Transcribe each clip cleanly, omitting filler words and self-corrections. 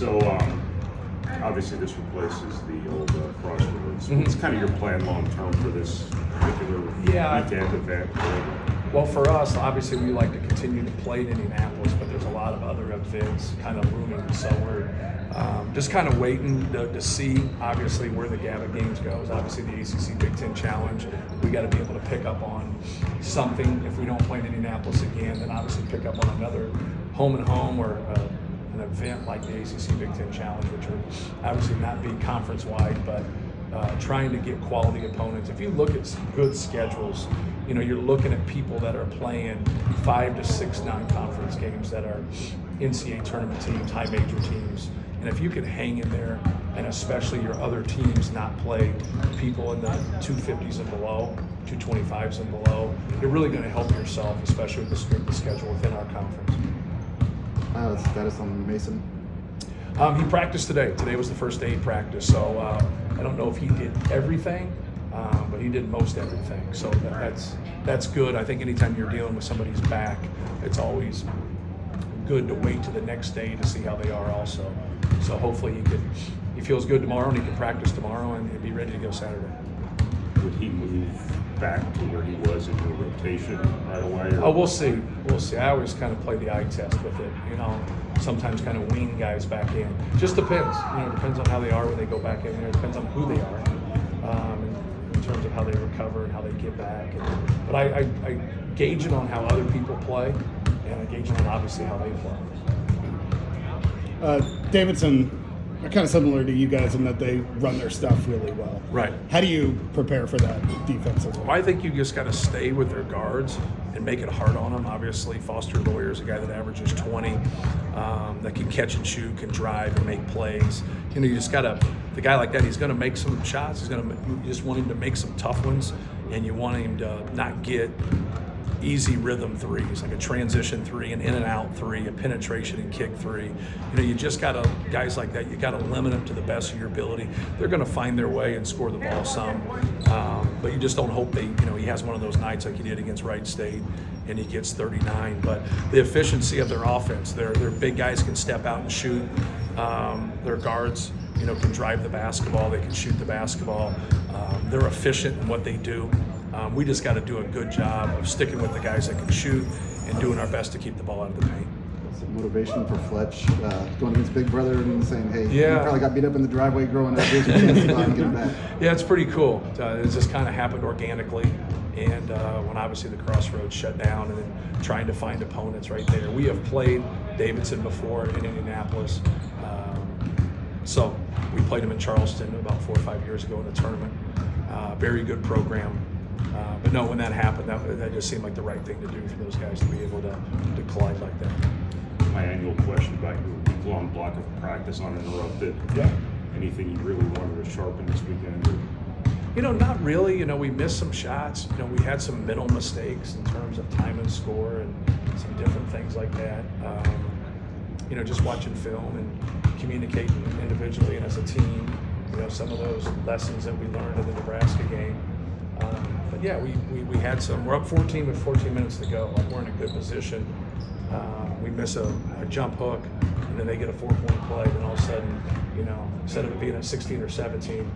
So obviously this replaces the old Crossroads. What's kind of your plan long term for this particular weekend event? Well, for us, obviously we like to continue to play in Indianapolis, but there's a lot of other events kind of looming. So we're just kind of waiting to see, obviously, where the GABA games goes. Obviously, the ACC Big Ten Challenge, we got to be able to pick up on something. If we don't play in Indianapolis again, then obviously pick up on another home and home or an event like the ACC Big Ten Challenge, which would obviously not be conference-wide, but trying to get quality opponents. If you look at some good schedules, you know, you're looking at people that are playing 5 to 6 non-conference games that are NCAA tournament teams, high major teams. And if you can hang in there, and especially your other teams not play people in the 250s and below, 225s and below, you're really going to help yourself, especially with the strength of schedule within our conference. Status on Mason? He practiced today. Today was the first day he practiced, so I don't know if he did everything, but he did most everything. So that's good. I think anytime you're dealing with somebody's back, it's always good to wait to the next day to see how they are also. So hopefully he feels good tomorrow and he can practice tomorrow and be ready to go Saturday. Would he move back to where he was in your rotation right away? Oh, we'll see. We'll see. I always kind of play the eye test with it, you know. Sometimes kind of wean guys back in. Just depends. You know, it depends on how they are when they go back in there. It depends on who they are, in terms of how they recover and how they get back. But I gauge it on how other people play, and I gauge it on obviously how they play. Davidson are kind of similar to you guys in that they run their stuff really well. Right. How do you prepare for that defensively? Well, I think you just got to stay with their guards and make it hard on them. Obviously, Foster Loyer is a guy that averages 20, that can catch and shoot, can drive and make plays. You know, you just got to, the guy like that, he's going to make some shots. You just want him to make some tough ones, and you want him to not get easy rhythm threes, like a transition three, an in and out three, a penetration and kick three. You know, you just got to, guys like that, you got to limit them to the best of your ability. They're going to find their way and score the ball some, but you just don't hope he has one of those nights like he did against Wright State and he gets 39. But the efficiency of their offense, their big guys can step out and shoot. Their guards, can drive the basketball. They can shoot the basketball. They're efficient in what they do. We just got to do a good job of sticking with the guys that can shoot and doing our best to keep the ball out of the paint. Some motivation for Fletch going against Big Brother and saying, hey, yeah, you probably got beat up in the driveway growing up. Here's your chance to go out and get him back. Yeah, it's pretty cool. It just kind of happened organically. And when obviously the Crossroads shut down and then trying to find opponents right there. We have played Davidson before in Indianapolis. So we played them in Charleston about 4 or 5 years ago in a tournament. Very good program. But no, when that happened, that just seemed like the right thing to do for those guys to be able to collide like that. My annual question about your week-long block of practice uninterrupted. Yeah. Anything you really wanted to sharpen this weekend? Not really. We missed some shots. We had some middle mistakes in terms of time and score and some different things like that. Just watching film and communicating individually and as a team, some of those lessons that we learned in the Nebraska game. But yeah, we had some. We're up 14 with 14 minutes to go. Like, we're in a good position. We miss a jump hook, and then they get a 4-point play. Then all of a sudden, instead of it being a 16 or 17,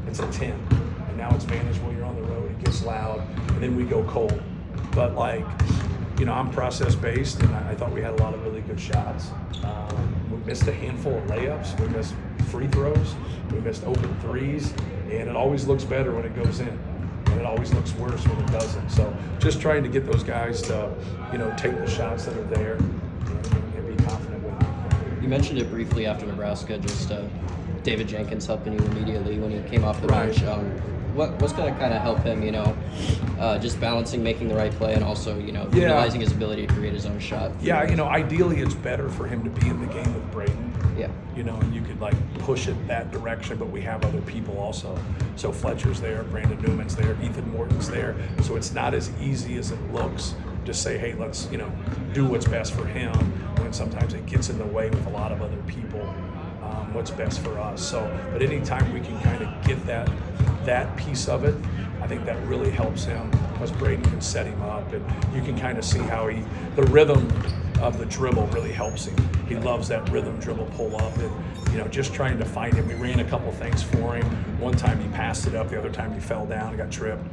it's a 10. And now it's manageable. You're on the road. It gets loud, and then we go cold. But I'm process based, and I thought we had a lot of really good shots. We missed a handful of layups. We missed free throws. We missed open threes, and it always looks better when it goes in. And it always looks worse when it doesn't. So just trying to get those guys to, take the shots that are there and be confident with them. You mentioned it briefly after Nebraska, just David Jenkins helping you immediately when he came off the bench. What's going to kind of help him, just balancing, making the right play, and also, utilizing his ability to create his own shot? Yeah, ideally it's better for him to be in the game with Braden. Yeah. And you could push it that direction, but we have other people also. So Fletcher's there, Brandon Newman's there, Ethan Morton's there. So it's not as easy as it looks to say, hey, let's, do what's best for him, when sometimes it gets in the way with a lot of other people, what's best for us. So, but anytime we can kind of get that piece of it, I think that really helps him because Braden can set him up, and you can kind of see how the rhythm of the dribble really helps him. He loves that rhythm dribble pull up, and just trying to find him. We ran a couple things for him. One time he passed it up, the other time he fell down and got tripped.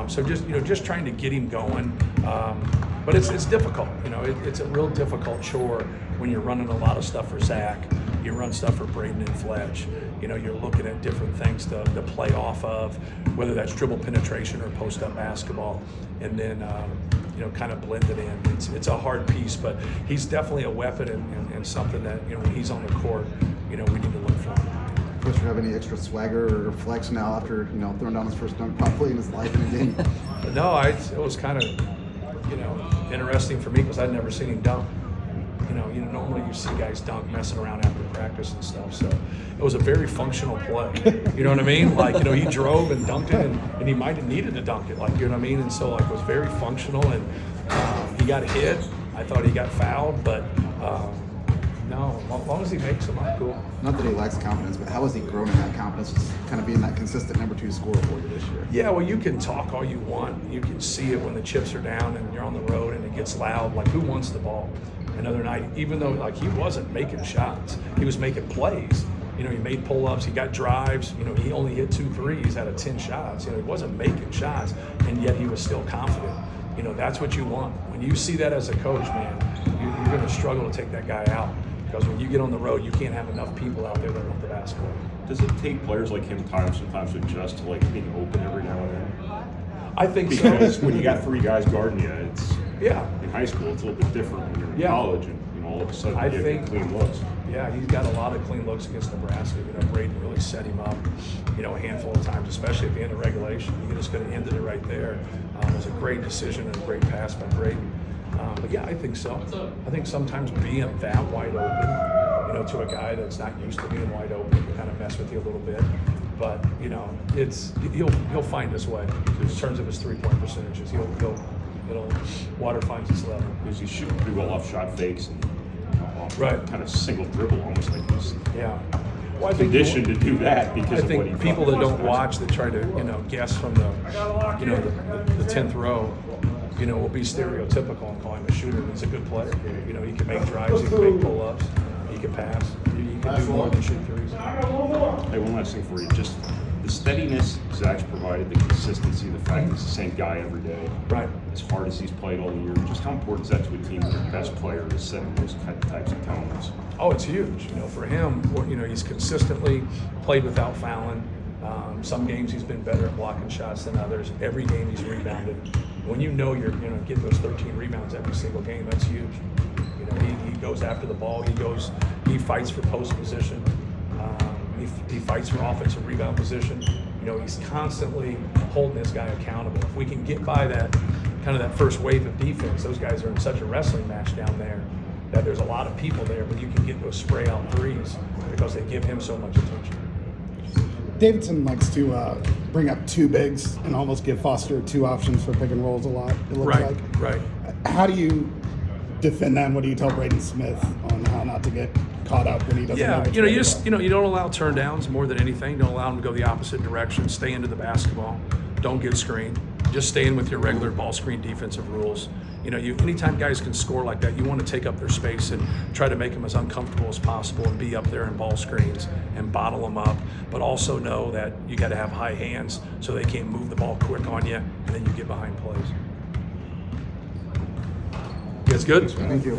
So just trying to get him going. But it's difficult. It's a real difficult chore when you're running a lot of stuff for Zach. You run stuff for Braden and Fletch. You're looking at different things to play off of, whether that's dribble penetration or post-up basketball, and then kind of blend it in. It's a hard piece, but he's definitely a weapon and something that when he's on the court, we need to look for. Coach, do you have any extra swagger or flex now after throwing down his first dunk probably in his life in a game? No, it was kind of interesting for me because I'd never seen him dunk. Normally you see guys dunk messing around after practice and stuff. So it was a very functional play. You know what I mean? He drove and dunked it, and he might have needed to dunk it. You know what I mean? And so it was very functional, and he got hit. I thought he got fouled, but no, as long as he makes them, I'm cool. Not that he lacks confidence, but how has he grown in that confidence, just kind of being that consistent number 2 scorer for you this year? Yeah, well, you can talk all you want. You can see it when the chips are down and you're on the road and it gets loud. Who wants the ball? Another night, even though he wasn't making shots, he was making plays. He made pull-ups, he got drives. He only hit 2 threes out of 10 shots. He wasn't making shots, and yet he was still confident. That's what you want. When you see that as a coach, man, you're going to struggle to take that guy out. Because when you get on the road, you can't have enough people out there that want the basketball. Does it take players like him time sometimes to adjust to being open every now and then? I think because so. when you got 3 guys guarding you, it's in high school it's a little bit different when you're in college, and all of a sudden you get clean looks. Yeah, he's got a lot of clean looks against Nebraska. Braden really set him up, a handful of times, especially at the end of regulation. He just could have ended it right there. It was a great decision and a great pass by Braden. But yeah, I think so. I think sometimes being that wide open, to a guy that's not used to being wide open, can kind of mess with you a little bit. But he'll find his way in terms of his 3-point percentages. Water finds its level. Because he's shooting pretty well off shot fakes and kind of single dribble, almost like he's Well, I think conditioned to do that because of what he. I think people that don't watch, that try to guess from the the 10th row, will be stereotypical and call him a shooter. He's a good player. He can make drives, he can make pull-ups, he can pass, he can do more than shoot threes. Hey, one last thing for you, just the steadiness Zach's provided, the consistency, the fact he's the same guy every day. Right. As hard as he's played all year, just how important is that to a team when their best player is setting those types of tones? Oh, it's huge. For him, he's consistently played without fouling. Some games he's been better at blocking shots than others. Every game he's rebounded. When you're going to get those 13 rebounds every single game, that's huge. He goes after the ball. He fights for post position. He fights for offensive rebound position. He's constantly holding this guy accountable. If we can get by that first wave of defense, those guys are in such a wrestling match down there that there's a lot of people there, but you can get those spray out threes because they give him so much attention. Davidson likes to bring up 2 bigs and almost give Foster 2 options for pick and rolls a lot, it looks like. Right. How do you defend that? What do you tell Braden Smith on how not to get caught up when he doesn't know which way to go? You don't allow turn downs more than anything. Don't allow him to go the opposite direction. Stay into the basketball. Don't get screened. Just stay in with your regular ball screen defensive rules. Anytime guys can score like that, you want to take up their space and try to make them as uncomfortable as possible and be up there in ball screens and bottle them up. But also know that you got to have high hands so they can't move the ball quick on you, and then you get behind plays. That's good. Thank you.